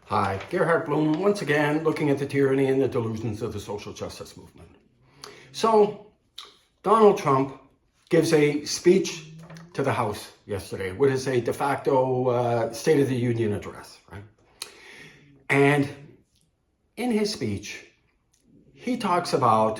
Hi, Gerhard Bloom, once again looking at the tyranny and the delusions of the social justice movement. So, Donald Trump gives a speech to the House yesterday, which is a de facto State of the Union address, right? And in his speech, he talks about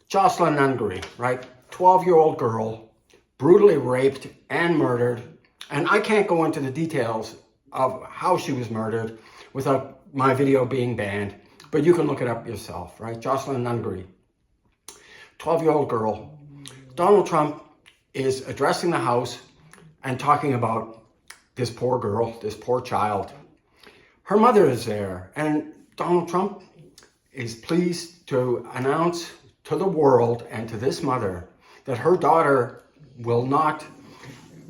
Joycelyn, Nungary, right? 12-year-old girl, brutally raped and murdered. And I can't go into the details of how she was murdered without my video being banned, but you can look it up yourself, right? Joycelyn, Nungary, 12-year-old girl. Donald Trump is addressing the House and talking about this poor girl, this poor child. Her mother is there, and Donald Trump is pleased to announce to the world and to this mother that her daughter will not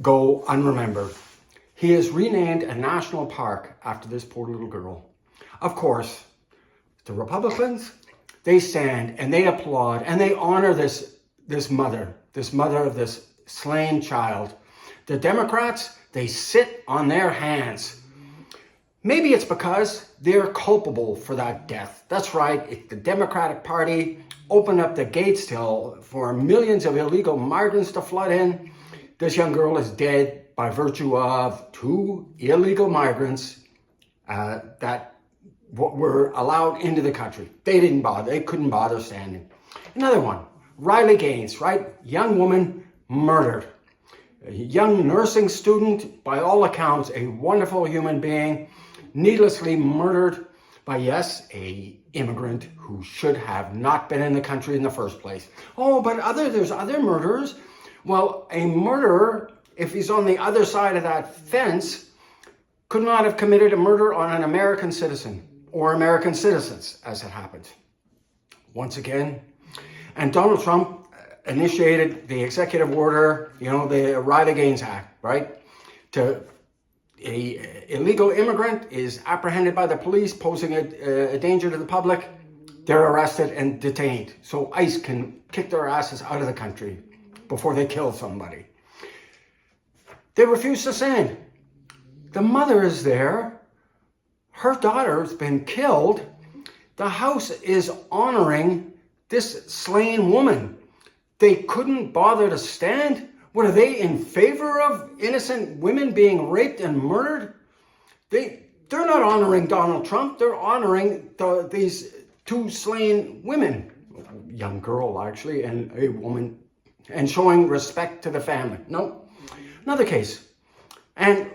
go unremembered. He has renamed a national park after this poor little girl. Of course, the Republicans, they stand and they applaud and they honor this mother of this slain child. The Democrats, they sit on their hands. Maybe it's because they're culpable for that death. That's right, the Democratic Party opened up the gates for millions of illegal migrants to flood in. This young girl is dead by virtue of 2 illegal migrants that were allowed into the country. They couldn't bother standing. Another one, Reilly, right? Young woman murdered. A young nursing student, by all accounts, a wonderful human being, needlessly murdered by, yes, a immigrant who should have not been in the country in the first place. Oh, but there's other murderers. Well, a murderer, if he's on the other side of that fence, could not have committed a murder on an American citizen or American citizens, as it happened. Once again, and Donald Trump initiated the executive order, the Reilly Act, right? A illegal immigrant is apprehended by the police, posing a danger to the public. They're arrested and detained. So ICE can kick their asses out of the country before they kill somebody. They refuse to stand. The mother is there. Her daughter's been killed. The House is honoring this slain woman. They couldn't bother to stand. What, are they in favor of innocent women being raped and murdered? They're not honoring Donald Trump. They're honoring these 2 slain women, a young girl actually, and a woman, and showing respect to the family. No, another case. And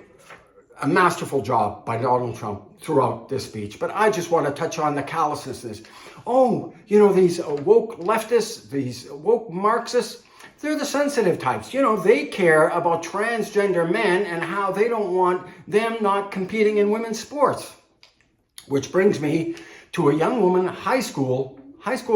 a masterful job by Donald Trump throughout this speech. But I just want to touch on the callousness. Oh, these woke leftists, these woke Marxists, they're the sensitive types. They care about transgender men and how they don't want them not competing in women's sports. Which brings me to a young woman, high school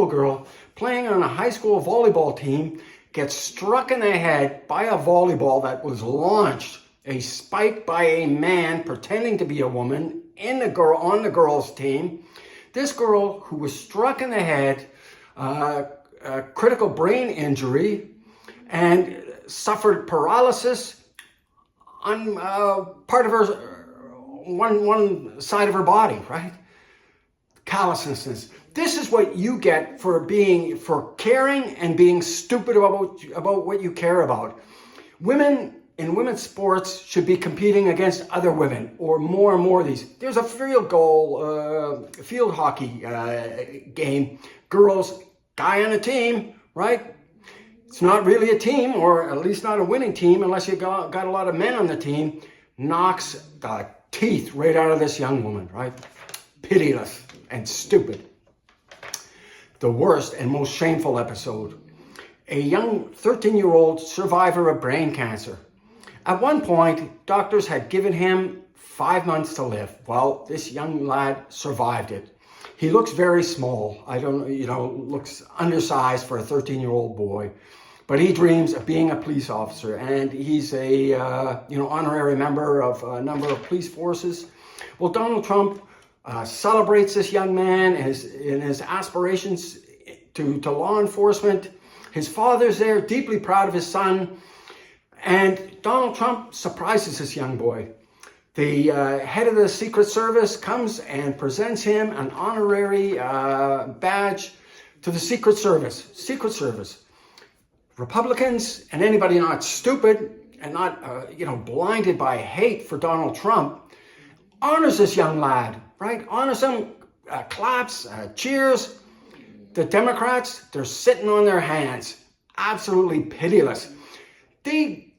girl, playing on a high school volleyball team, gets struck in the head by a volleyball that was launched, a spike by a man pretending to be a woman on the girls' team. This girl, who was struck in the head, a critical brain injury, and suffered paralysis on part of her, one side of her body, right? Callousness. This is what you get for caring and being stupid about what you care about. Women in women's sports should be competing against other women, or more and more of these. There's a field hockey game. Girls, guy on a team, right? It's not really a team, or at least not a winning team, unless you got a lot of men on the team. Knocks the teeth right out of this young woman, right? Pitiless and stupid. The worst and most shameful episode. A young 13-year-old survivor of brain cancer. At one point, doctors had given him 5 months to live. Well, this young lad survived it. He looks very small. Looks undersized for a 13-year-old boy. But he dreams of being a police officer, and he's a honorary member of a number of police forces. Well, Donald Trump celebrates this young man in his aspirations to law enforcement. His father's there, deeply proud of his son. And Donald Trump surprises this young boy. The head of the Secret Service comes and presents him an honorary badge to the Secret Service. Secret Service. Republicans and anybody not stupid and not, blinded by hate for Donald Trump honors this young lad, right? Honors him, claps, cheers. The Democrats, they're sitting on their hands, absolutely pitiless. They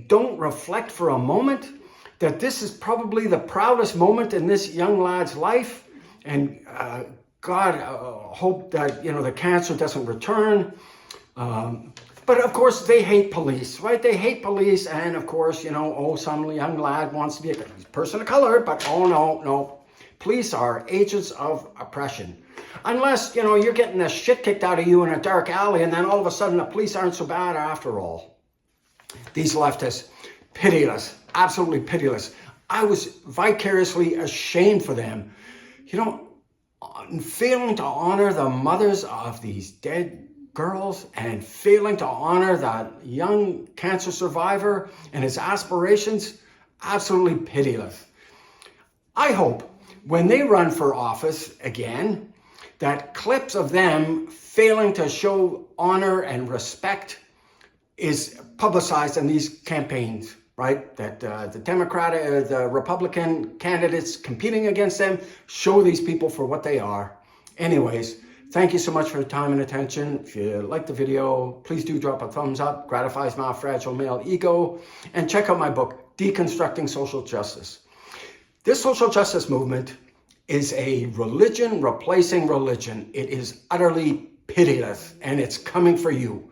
don't reflect for a moment that this is probably the proudest moment in this young lad's life. And God, hope that, the cancer doesn't return. But of course, they hate police, right? They hate police. And of course, some young lad wants to be a person of color, but oh no. Police are agents of oppression. Unless, you're getting the shit kicked out of you in a dark alley and then all of a sudden the police aren't so bad after all. These leftists, pitiless, absolutely pitiless. I was vicariously ashamed for them. Failing to honor the mothers of these dead girls and failing to honor that young cancer survivor and his aspirations, absolutely pitiless. I hope when they run for office again, that clips of them failing to show honor and respect is publicized in these campaigns, right? That the Republican candidates competing against them show these people for what they are. Anyways, thank you so much for your time and attention. If you liked the video, please do drop a thumbs up. Gratifies my fragile male ego. And check out my book, Deconstructing Social Justice. This social justice movement is a religion replacing religion. It is utterly pitiless, and it's coming for you.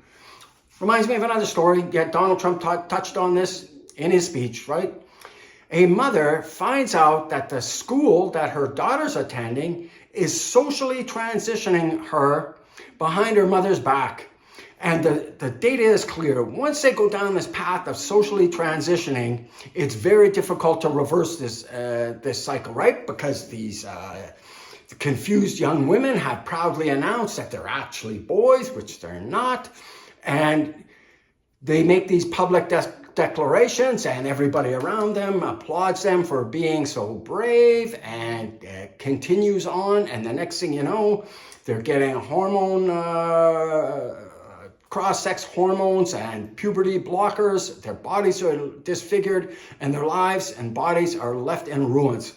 Reminds me of another story. Yeah, Donald Trump touched on this in his speech, right? A mother finds out that the school that her daughter's attending is socially transitioning her behind her mother's back. And the data is clear. Once they go down this path of socially transitioning, it's very difficult to reverse this cycle, right? Because these confused young women have proudly announced that they're actually boys, which they're not. And they make these public declarations, and everybody around them applauds them for being so brave, and continues on. And the next thing you know, they're getting cross-sex hormones and puberty blockers. Their bodies are disfigured, and their lives and bodies are left in ruins.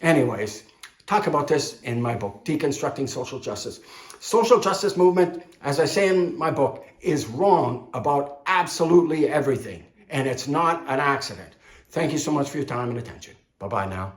Anyways, talk about this in my book, Deconstructing Social Justice. Social justice movement, as I say in my book, is wrong about absolutely everything, and it's not an accident. Thank you so much for your time and attention. Bye-bye now.